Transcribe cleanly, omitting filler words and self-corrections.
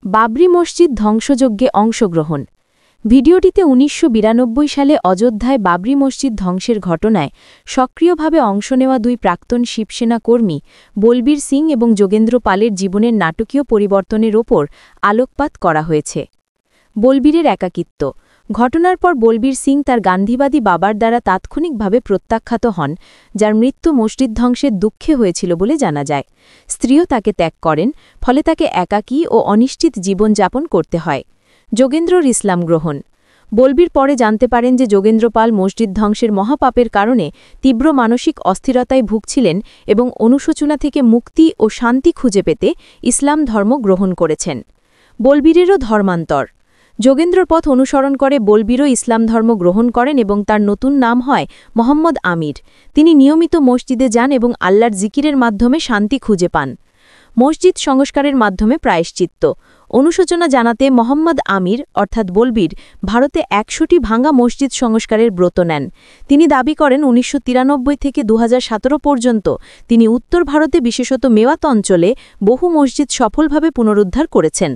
বাবরি মসজিদ ধ্বংসযজ্ঞে অংশগ্রহণ। ভিডিওটিতে ১৯৯২ সালে অযোধ্যায় বাবরি মসজিদ ধ্বংসের ঘটনায় সক্রিয়ভাবে অংশ নেওয়া দুই প্রাক্তন শিবসেনা কর্মী বলবীর সিং এবং যোগেন্দ্র পালের জীবনের নাটকীয় পরিবর্তনের ওপর আলোকপাত করা হয়েছে। বলবীরের একাকিত্ব। ঘটনার পর বলবীর সিং তার গান্ধীবাদী বাবার দ্বারা তাৎক্ষণিকভাবে প্রত্যাখ্যাত হন, যার মৃত্যু মসজিদ ধ্বংসের দুঃখে হয়েছিল বলে জানা যায়। স্ত্রীও তাকে ত্যাগ করেন, ফলে তাকে একাকী ও অনিশ্চিত জীবনযাপন করতে হয়। যোগেন্দ্রর ইসলাম গ্রহণ। বলবীর পরে জানতে পারেন যে যোগেন্দ্র পাল মসজিদ ধ্বংসের মহাপাপের কারণে তীব্র মানসিক অস্থিরতায় ভুগছিলেন এবং অনুশোচনা থেকে মুক্তি ও শান্তি খুঁজে পেতে ইসলাম ধর্ম গ্রহণ করেছেন। বলবীরেরও ধর্মান্তর। যোগেন্দ্রর পথ অনুসরণ করে বলবীরও ইসলাম ধর্ম গ্রহণ করেন এবং তার নতুন নাম হয় মোহাম্মদ আমির। তিনি নিয়মিত মসজিদে যান এবং আল্লাহর জিকিরের মাধ্যমে শান্তি খুঁজে পান। মসজিদ সংস্কারের মাধ্যমে প্রায়শ্চিত্ত। অনুশোচনা জানাতে মোহাম্মদ আমির অর্থাৎ বলবীর ভারতে ১০০টি ভাঙা মসজিদ সংস্কারের ব্রত নেন। তিনি দাবি করেন ১৯৯৩ থেকে ২০১৭ পর্যন্ত তিনি উত্তর ভারতে বিশেষত মেওয়াত অঞ্চলে বহু মসজিদ সফলভাবে পুনরুদ্ধার করেছেন।